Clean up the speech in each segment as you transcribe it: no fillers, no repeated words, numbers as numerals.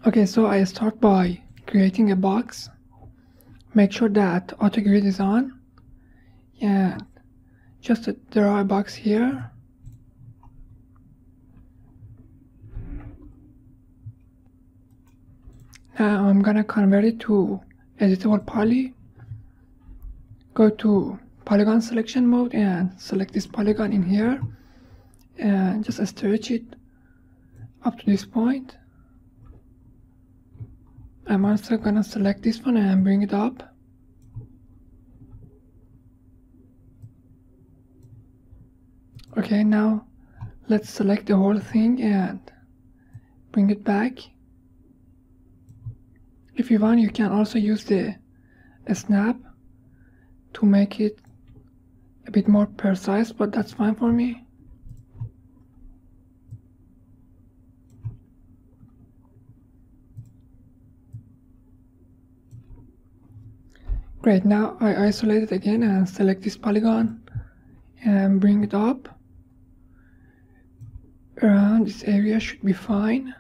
Okay, so I start by creating a box. Make sure that auto grid is on, and just draw a box here. Now I'm gonna convert it to editable poly. Go to polygon selection mode and select this polygon in here and just stretch it up to this point. I'm also gonna select this one and bring it up. Okay, now let's select the whole thing and bring it back. If you want, you can also use the snap to make it a bit more precise, but that's fine for me. Great, now I isolate it again and select this polygon and bring it up. Around this area should be fine.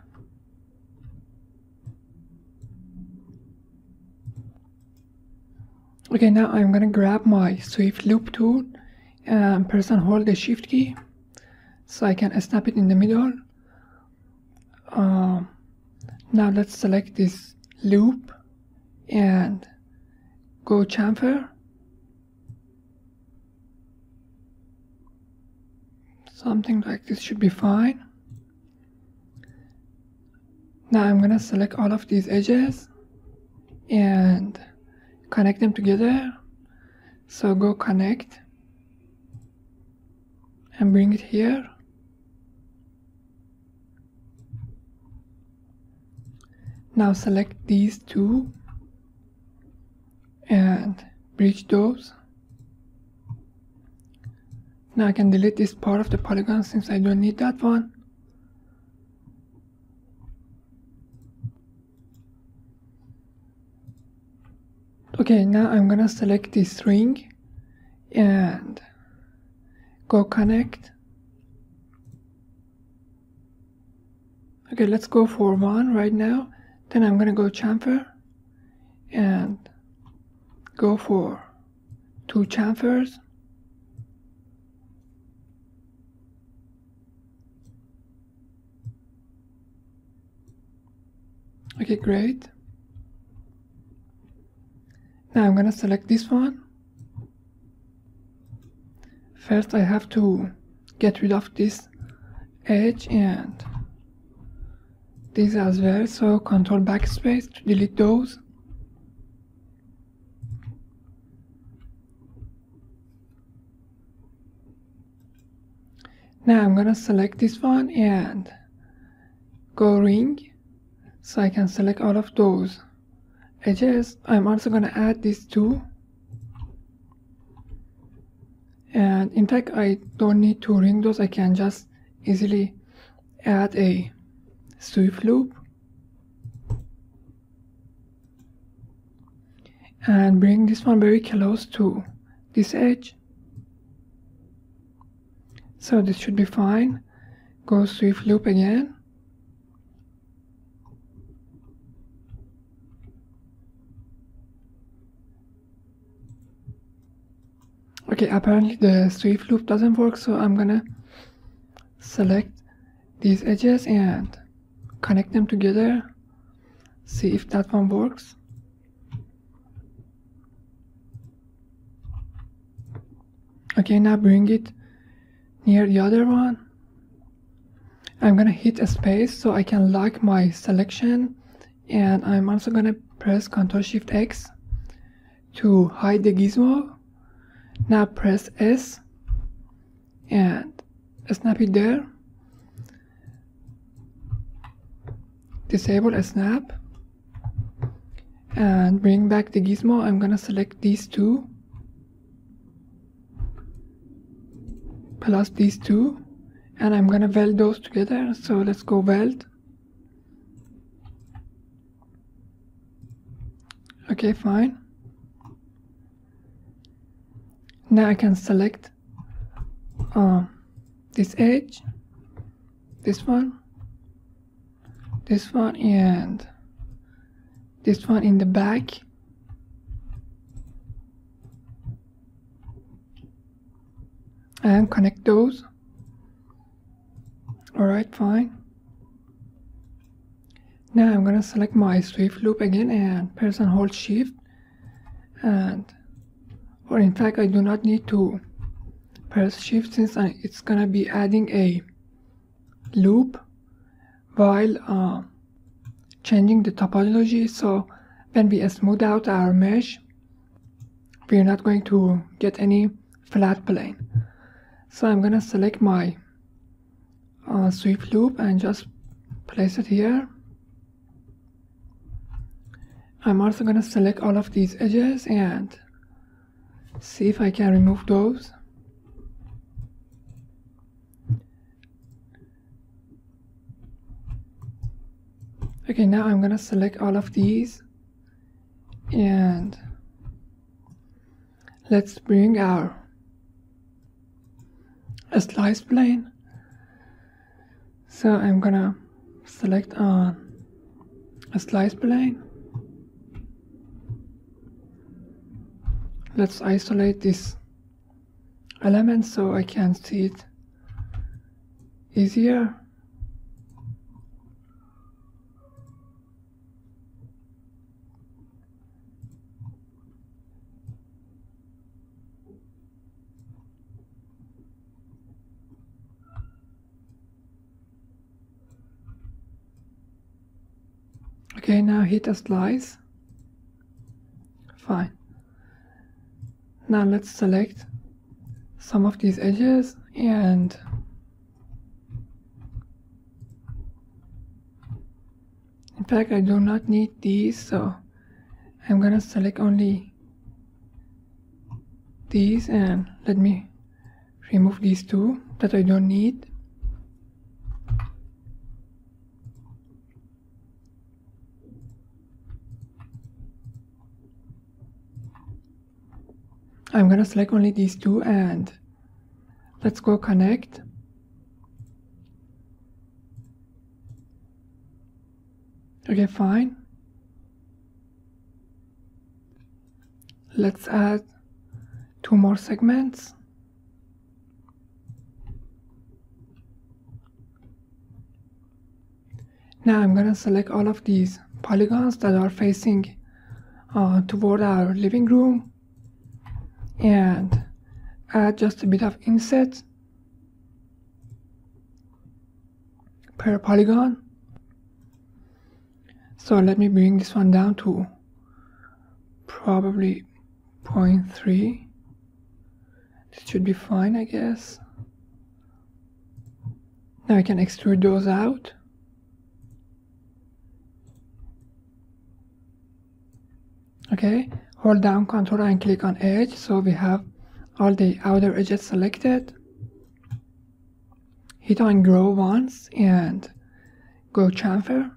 Okay, now I'm gonna grab my swift loop tool and press and hold the shift key so I can snap it in the middle. Now let's select this loop and go chamfer. Something like this should be fine. Now I'm gonna select all of these edges and connect them together. So go connect and bring it here. Now select these two and bridge those. Now I can delete this part of the polygon since I don't need that one. Okay, now I'm gonna select this ring and go connect. Okay, let's go for one right now. Then I'm gonna go chamfer and go for 2 chamfers. Okay, great. Now I'm gonna select this one. First I have to get rid of this edge and this as well, so control backspace to delete those. Now I'm gonna select this one and go ring so I can select all of those edges. I'm also gonna add these two, and in fact I don't need to ring those. I can just easily add a swift loop and bring this one very close to this edge. So this should be fine. Go swift loop again. Okay, apparently the swift loop doesn't work, so I'm gonna select these edges and connect them together. See if that one works. Okay, now bring it near the other one. I'm gonna hit a space so I can lock my selection, and I'm also gonna press Ctrl+Shift+X to hide the gizmo. Now press S and snap it there. Disable a snap and bring back the gizmo. I'm gonna select these two plus these two, and I'm gonna weld those together. So let's go weld. Okay, fine. Now I can select this edge, this one, and this one in the back. And connect those. Alright, fine. Now I'm gonna select my sweep loop again and press and hold shift, or in fact I do not need to press shift since it's gonna be adding a loop while changing the topology, so when we smooth out our mesh we're not going to get any flat plane. So I'm gonna select my sweep loop and just place it here. I'm also gonna select all of these edges and see if I can remove those. Okay, now I'm gonna select all of these and let's bring our slice plane. So I'm gonna select a slice plane. Let's isolate this element so I can see it easier. Okay, now hit a slice. Fine. Now let's select some of these edges and in fact I do not need these, so I'm gonna select only these and let me remove these two that I don't need. I'm gonna select only these two and let's go connect. Okay, fine. Let's add 2 more segments. Now I'm gonna select all of these polygons that are facing toward our living room and add just a bit of inset per polygon. So let me bring this one down to probably 0.3. This should be fine, I guess. Now I can extrude those out. Okay, hold down Ctrl and click on edge so we have all the outer edges selected. Hit on grow once and go chamfer.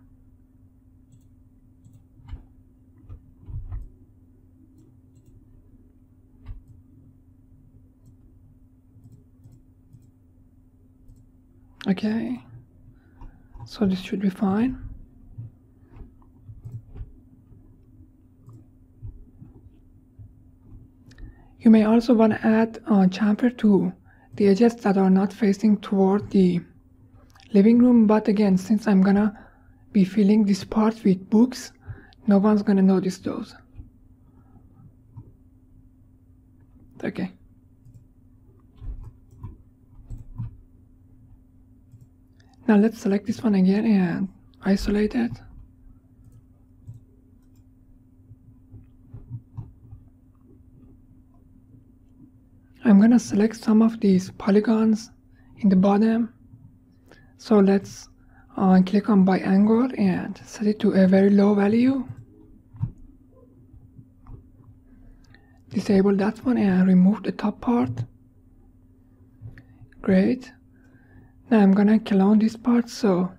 Okay, so this should be fine. You may also want to add chamfer to the edges that are not facing toward the living room, but again, since I'm gonna be filling this part with books, no one's gonna notice those. Okay. Now let's select this one again and isolate it. I'm gonna select some of these polygons in the bottom. So let's click on by angle and set it to a very low value. Disable that one and remove the top part. Great. Now I'm gonna clone this part, so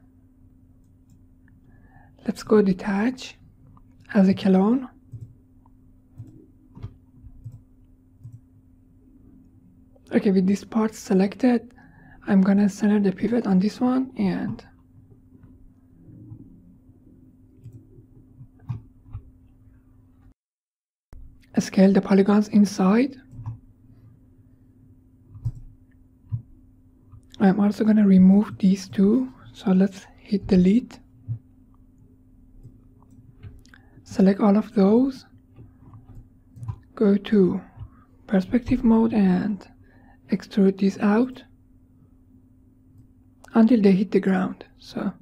let's go detach as a clone. Okay, with this part selected, I'm gonna center the pivot on this one and scale the polygons inside. I'm also going to remove these two, so let's hit delete. Select all of those, go to perspective mode and extrude these out until they hit the ground. So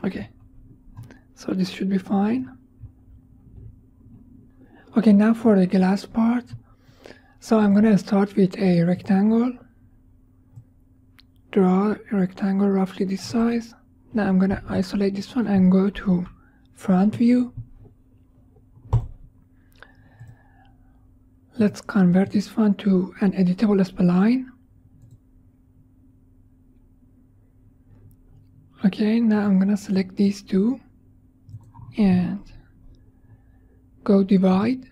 okay, so this should be fine. Okay, now for the glass part. So I'm gonna start with a rectangle. Draw a rectangle roughly this size. Now I'm gonna isolate this one and go to front view. Let's convert this one to an editable spline. Okay, now I'm gonna select these two and go divide.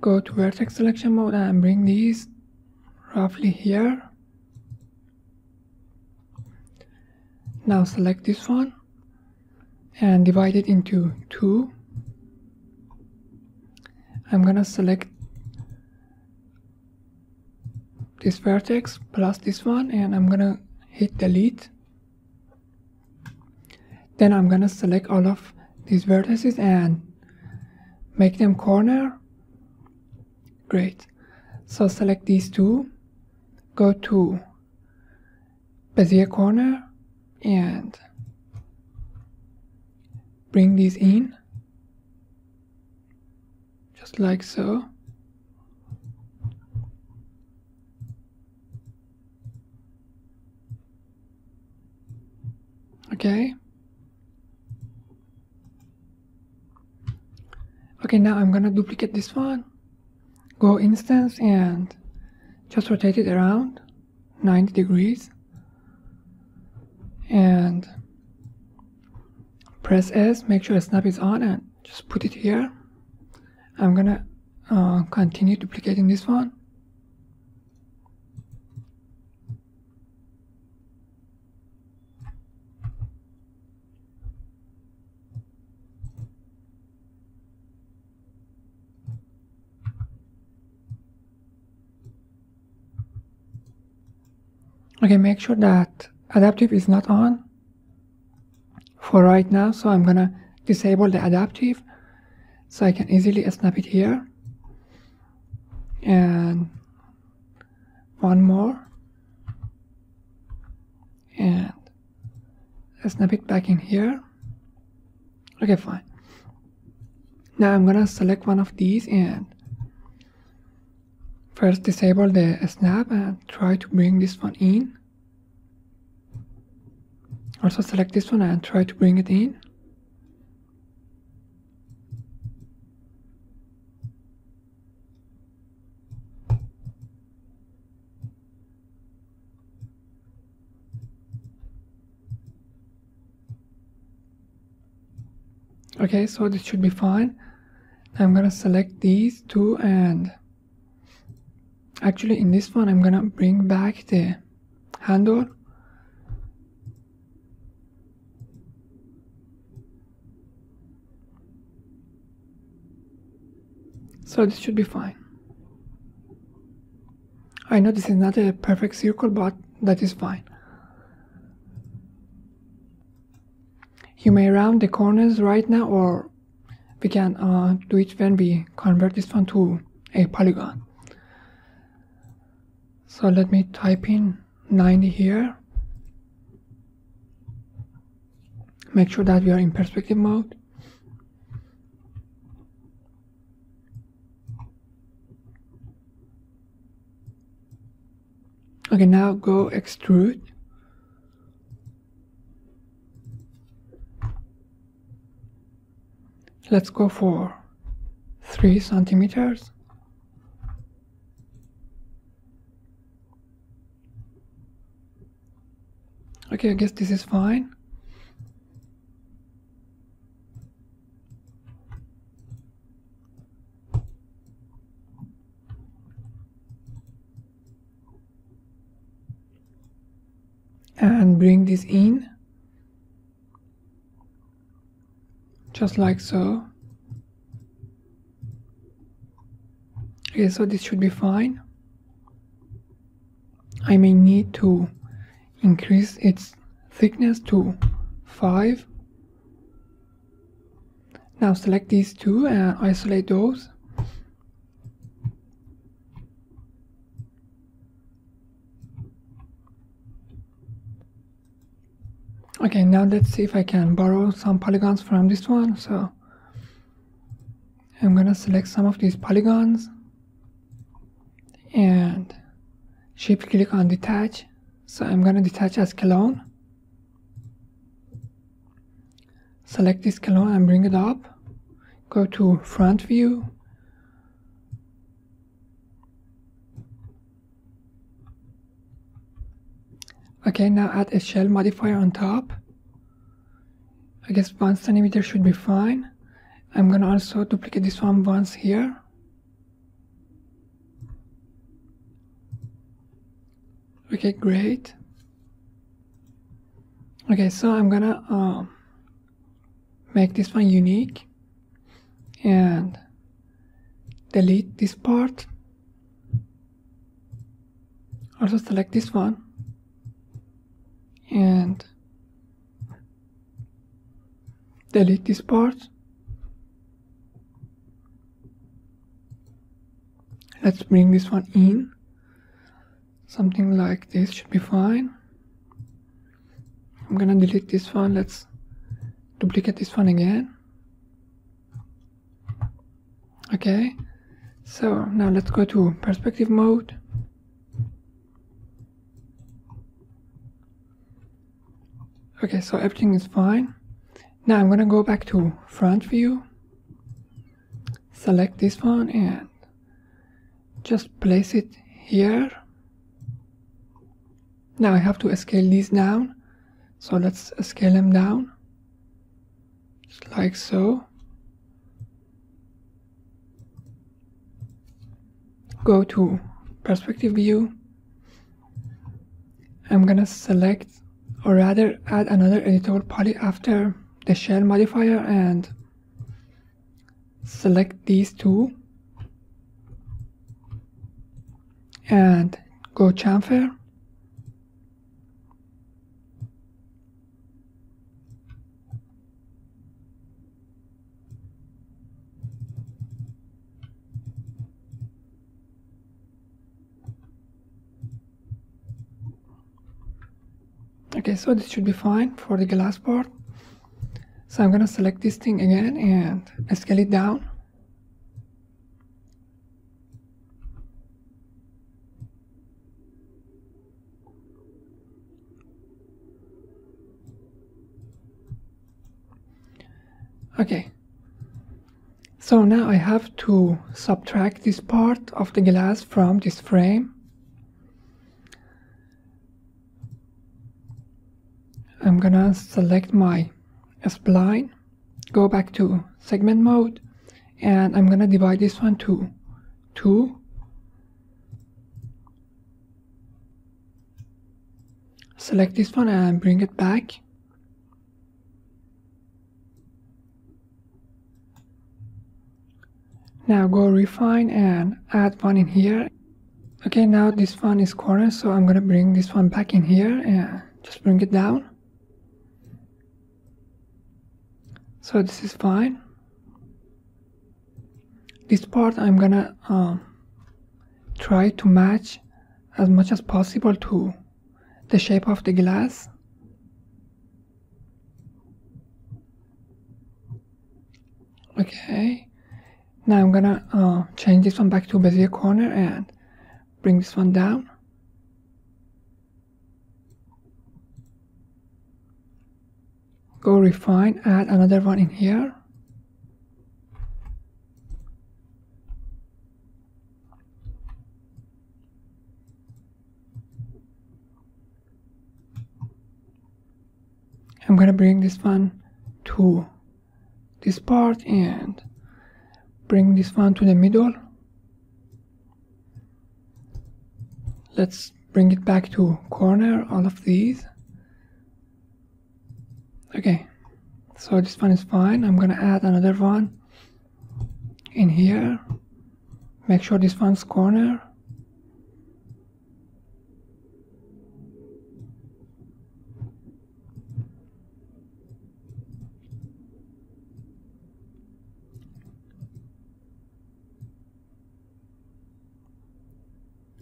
Go to vertex selection mode and bring these roughly here. Now select this one and divide it into two. I'm gonna select this vertex plus this one and I'm gonna hit delete. Then I'm gonna select all of these vertices and make them corner. Great. So select these two, go to Bezier corner and bring these in, just like so. Okay. Okay, now I'm gonna duplicate this one. Go instance and just rotate it around 90 degrees and press S, make sure snap is on and just put it here. I'm gonna continue duplicating this one. Okay, make sure that adaptive is not on for right now, so I'm gonna disable the adaptive so I can easily snap it here. And one more and snap it back in here. Okay, fine. Now I'm gonna select one of these and first disable the snap and try to bring this one in. Also select this one and try to bring it in. Okay, so this should be fine. I'm gonna select these two and actually in this one I'm gonna bring back the handle. So this should be fine. I know this is not a perfect circle, but that is fine. You may round the corners right now, or we can do it when we convert this one to a polygon. So let me type in 90 here. Make sure that we are in perspective mode. Okay, now go extrude. Let's go for 3 centimeters. Okay, I guess this is fine. bring this in, just like so. Okay, so this should be fine. I may need to increase its thickness to 5. Now select these two and isolate those. Okay, now let's see if I can borrow some polygons from this one. So I'm gonna select some of these polygons and shift click on detach. So I'm gonna detach as clone. Select this clone and bring it up. Go to front view. Okay, now add a shell modifier on top. I guess 1 centimeter should be fine. I'm gonna also duplicate this one once here. Okay, great. Okay, so I'm gonna make this one unique and delete this part. Also select this one and delete this part. Let's bring this one in. Something like this should be fine. I'm gonna delete this one. Let's duplicate this one again. Okay, so now let's go to perspective mode. Okay, so everything is fine. Now I'm gonna go back to front view, select this one and just place it here. Now I have to scale these down, so let's scale them down, just like so. Go to perspective view. I'm gonna select, or rather add another editable poly after the shell modifier and select these two and go chamfer. Okay, so this should be fine for the glass part. So I'm gonna select this thing again and scale it down. Okay, so now I have to subtract this part of the glass from this frame. I'm gonna select my spline, go back to segment mode, and I'm gonna divide this one to 2. Select this one and bring it back. Now go refine and add one in here. Okay, now this one is corner, so I'm gonna bring this one back in here and just bring it down. So this is fine. This part I'm gonna try to match as much as possible to the shape of the glass. Okay, now I'm gonna change this one back to Bezier corner and bring this one down. Go refine, add another one in here. I'm gonna bring this one to this part and bring this one to the middle. Let's bring it back to corner, all of these. Okay, so this one is fine. I'm gonna add another one in here. Make sure this one's corner.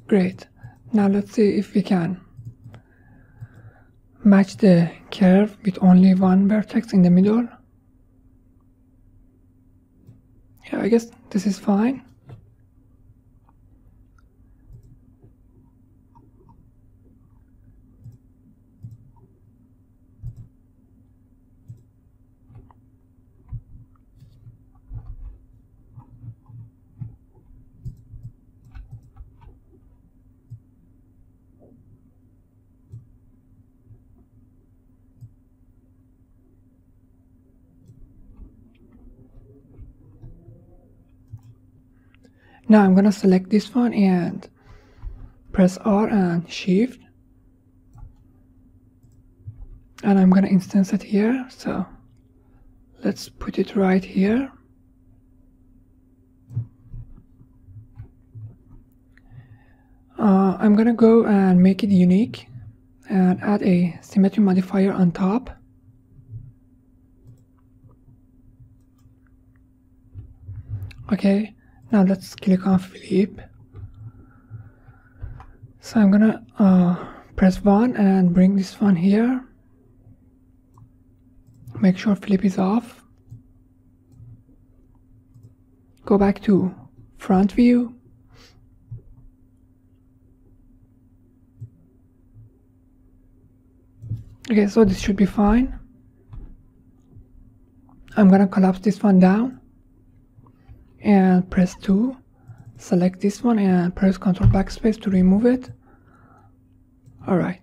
Great. Now let's see if we can match the curve with only one vertex in the middle. Yeah, I guess this is fine. Now I'm gonna select this one and press R and Shift, and I'm gonna instance it here. So let's put it right here. I'm gonna go and make it unique and add a symmetry modifier on top. Okay, now let's click on flip. So I'm gonna press 1 and bring this one here. Make sure flip is off. Go back to front view. Okay, so this should be fine. I'm gonna collapse this one down and press 2. Select this one and press Ctrl backspace to remove it. Alright.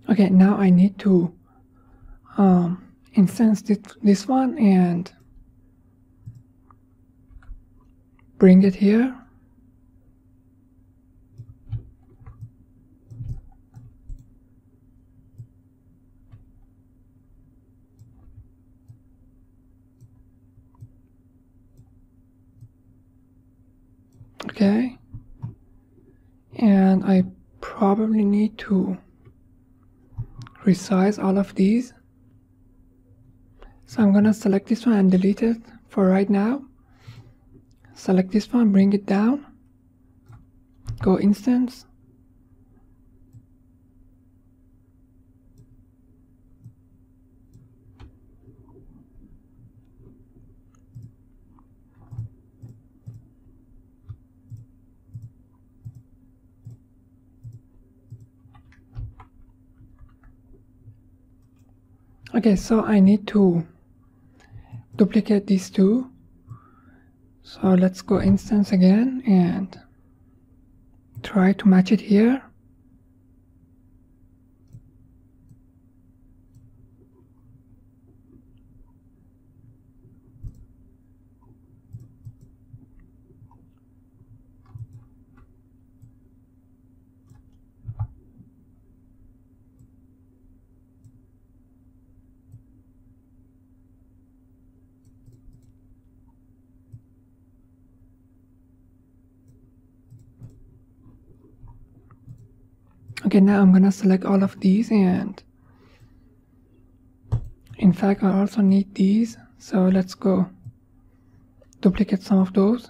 Okay, now I need to instance this one and bring it here. Okay, and I probably need to resize all of these. So I'm gonna select this one and delete it for right now. Select this one, bring it down, go instance. Okay, so I need to duplicate these two. So let's go instance again and try to match it here. Okay, now I'm gonna select all of these, and in fact I also need these, so let's go duplicate some of those.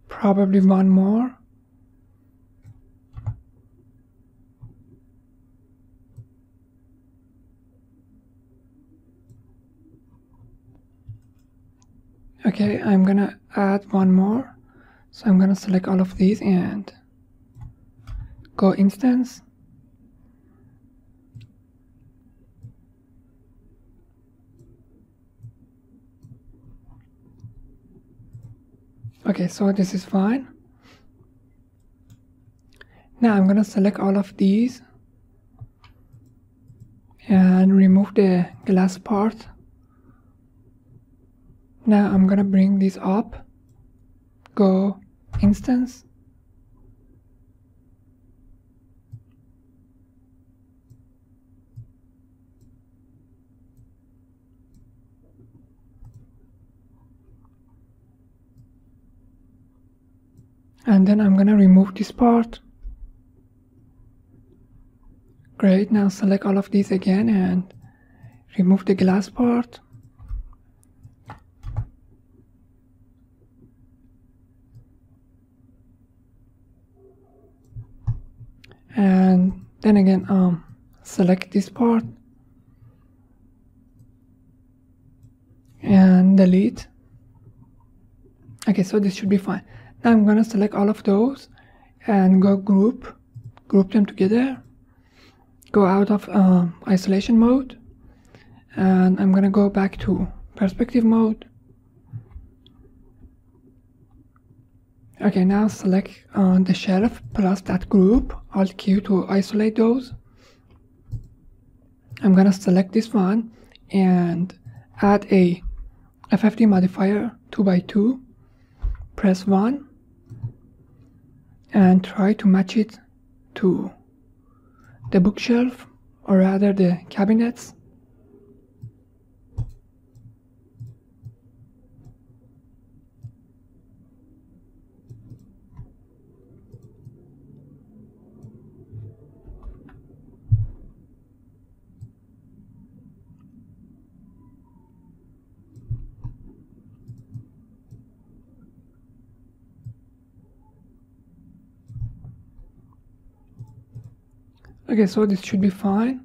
Probably one more. Okay, I'm gonna add one more. So I'm gonna select all of these and go instance. Okay, so this is fine. Now I'm gonna select all of these and remove the glass part. Now I'm gonna bring this up, go instance, and then I'm gonna remove this part. Great, now select all of these again and remove the glass part. And then again select this part and delete. Okay, so this should be fine. Now I'm gonna select all of those and go group them together, go out of isolation mode, and I'm gonna go back to perspective mode. Okay, now select the shelf plus that group, Alt Q to isolate those. I'm gonna select this one and add a FFD modifier 2x2, press 1 and try to match it to the bookshelf, or rather the cabinets. Okay, so this should be fine.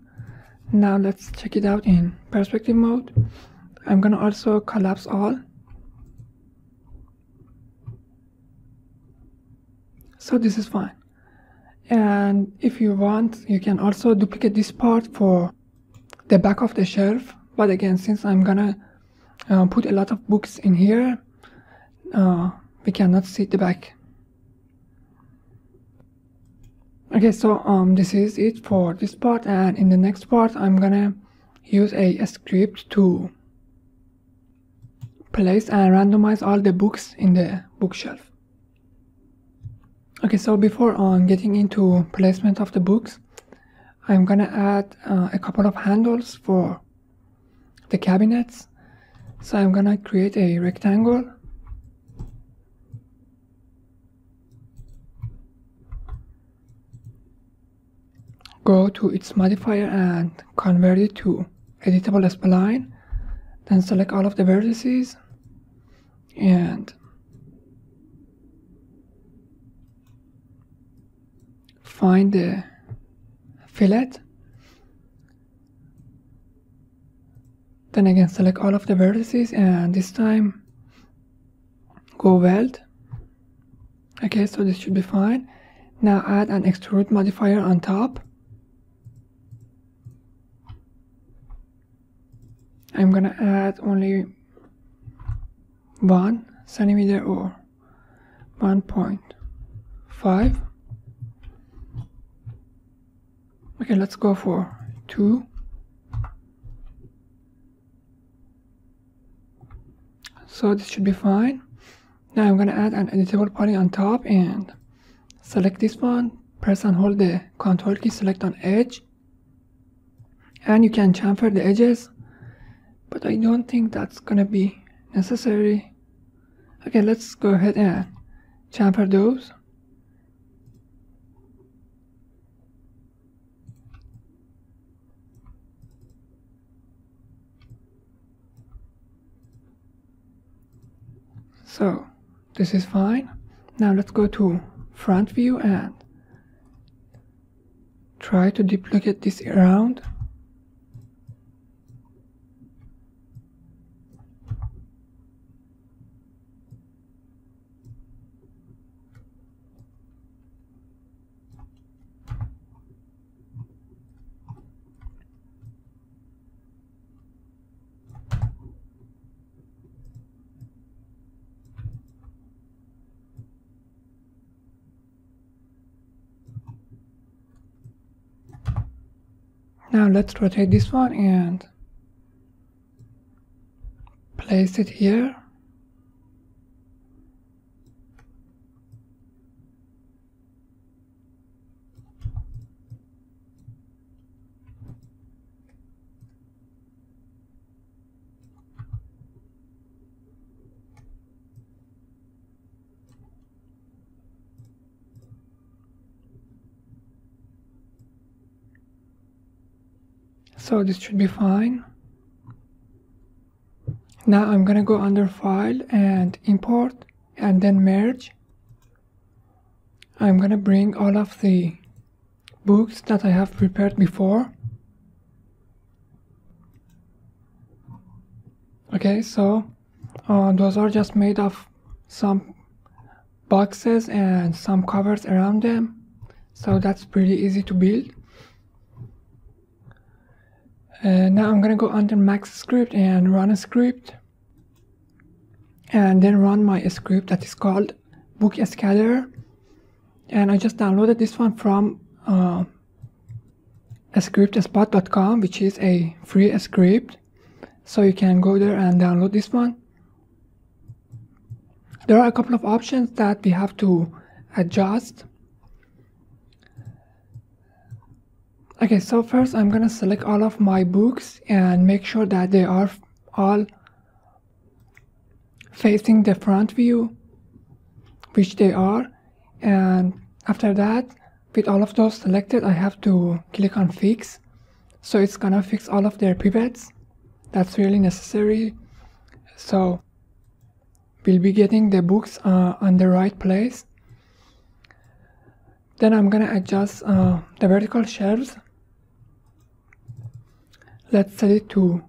Now let's check it out in perspective mode. I'm gonna also collapse all. So this is fine. And if you want, you can also duplicate this part for the back of the shelf. But again, since I'm gonna put a lot of books in here, we cannot see the back. Okay, so this is it for this part, and in the next part I'm gonna use a script to place and randomize all the books in the bookshelf. Okay, so before getting into placement of the books, I'm gonna add a couple of handles for the cabinets. So I'm gonna create a rectangle, go to its modifier and convert it to editable spline, then select all of the vertices and find the fillet, then again select all of the vertices and this time go weld. Okay, so this should be fine. Now add an extrude modifier on top. I'm gonna add only 1 centimeter or 1.5. Okay, let's go for 2. So this should be fine. Now I'm gonna add an editable poly on top and select this one, press and hold the Ctrl key, select on edge, and you can chamfer the edges, but I don't think that's gonna be necessary. Okay, let's go ahead and chamfer those. So this is fine. Now let's go to front view and try to duplicate this around. Now let's rotate this one and place it here. So this should be fine. Now I'm gonna go under File and Import and then Merge. I'm gonna bring all of the books that I have prepared before. Okay, so those are just made of some boxes and some covers around them. So that's pretty easy to build. Now I'm gonna go under Max script and run a script, and then run my script that is called book scatter. And I just downloaded this one from scriptspot.com, which is a free script, so you can go there and download this one. There are a couple of options that we have to adjust. Okay, so first I'm gonna select all of my books and make sure that they are all facing the front view, which they are. And after that, with all of those selected, I have to click on Fix. So it's gonna fix all of their pivots. That's really necessary. So we'll be getting the books on the right place. Then I'm gonna adjust the vertical shelves. Let's set it to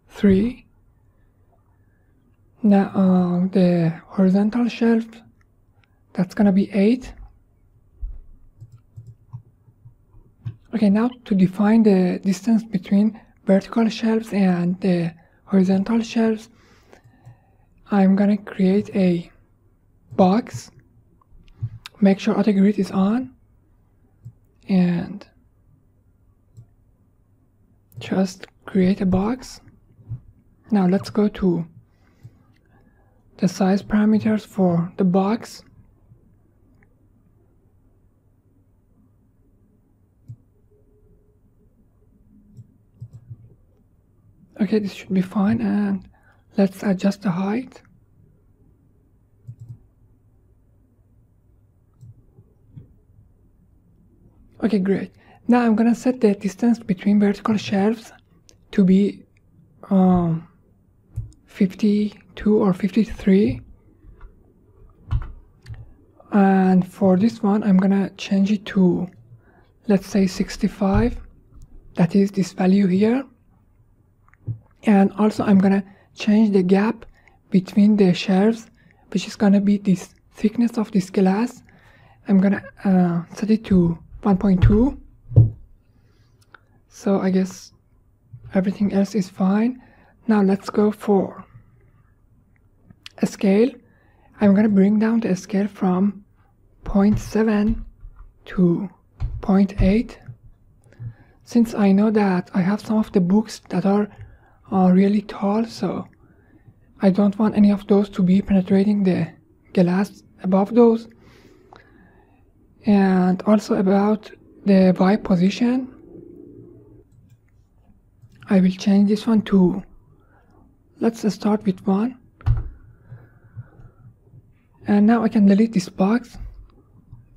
3. Now the horizontal shelf, that's gonna be 8. Okay, now to define the distance between vertical shelves and the horizontal shelves, I'm gonna create a box. Make sure auto grid is on and just create a box. Now let's go to the size parameters for the box. Okay, this should be fine, and let's adjust the height. Okay, great. Now I'm gonna set the distance between vertical shelves to be 52 or 53. And for this one, I'm gonna change it to, let's say, 65. That is this value here. And also I'm gonna change the gap between the shelves, which is gonna be this thickness of this glass. I'm gonna set it to 1.2. So I guess everything else is fine. Now let's go for a scale. I'm gonna bring down the scale from 0.7 to 0.8. Since I know that I have some of the books that are really tall, so I don't want any of those to be penetrating the glass above those. And also about the Y position, I will change this one to, let's start with 1. And now I can delete this box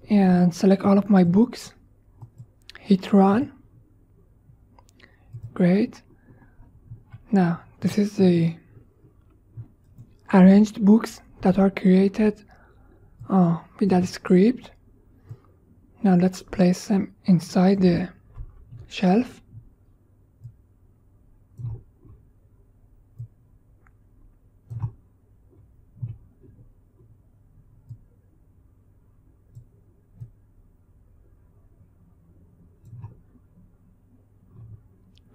and select all of my books, hit run. Great. Now this is the arranged books that are created with that script. Now let's place them inside the shelf.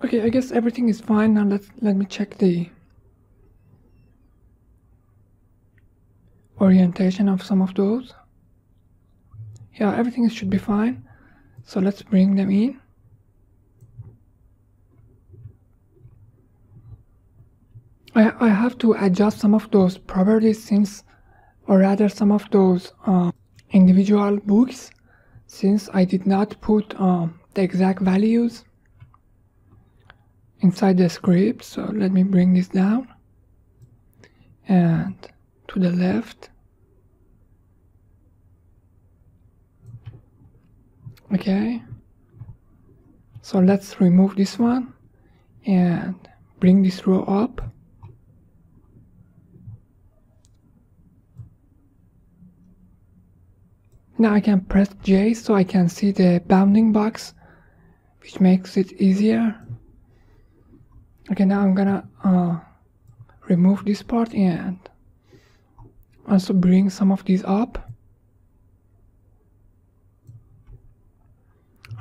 Okay, I guess everything is fine. Now let me check the orientation of some of those. Yeah, everything should be fine. So let's bring them in. I have to adjust some of those properties since, or rather some of those individual books, since I did not put the exact values inside the script. So let me bring this down and to the left. Okay, so let's remove this one and bring this row up. Now I can press J so I can see the bounding box, which makes it easier. Okay, now I'm gonna remove this part and also bring some of these up.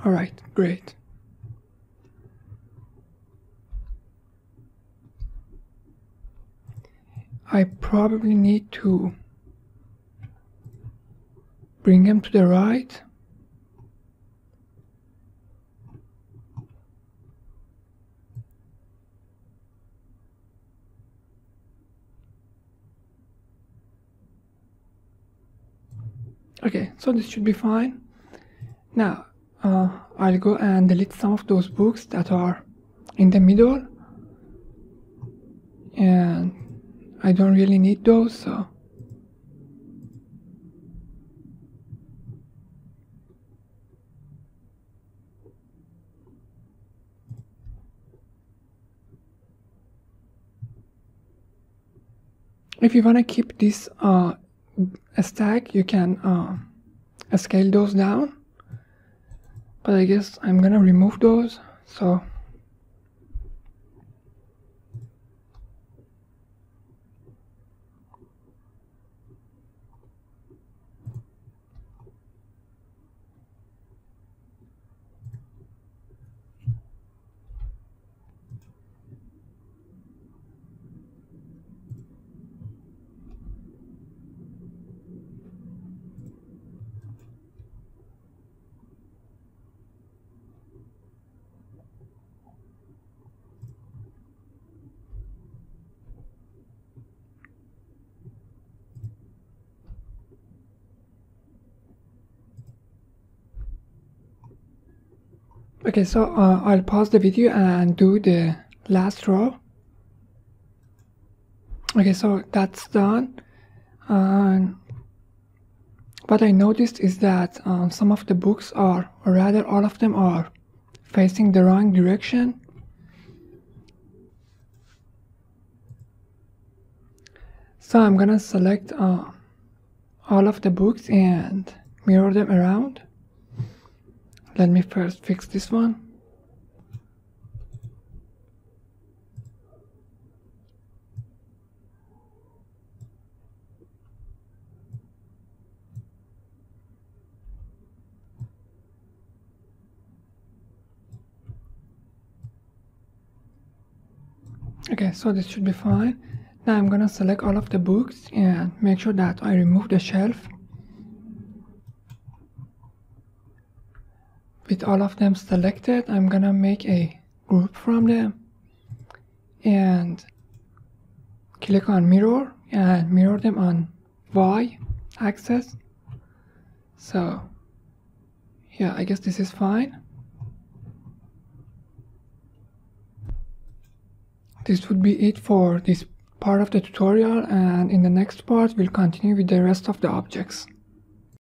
Alright, great. I probably need to bring them to the right. Okay, so this should be fine. Now I'll go and delete some of those books that are in the middle, and I don't really need those, so if you want to keep this a stack, you can scale those down, but I guess I'm gonna remove those. So okay, so I'll pause the video and do the last row. Okay, so that's done. What I noticed is that some of the books are, or rather all of them are, facing the wrong direction. So I'm gonna select all of the books and mirror them around. Let me first fix this one. Okay, so this should be fine. Now I'm gonna select all of the books and make sure that I remove the shelf. With all of them selected, I'm gonna make a group from them and click on mirror and mirror them on Y axis. So yeah, I guess this is fine. This would be it for this part of the tutorial, and in the next part we'll continue with the rest of the objects.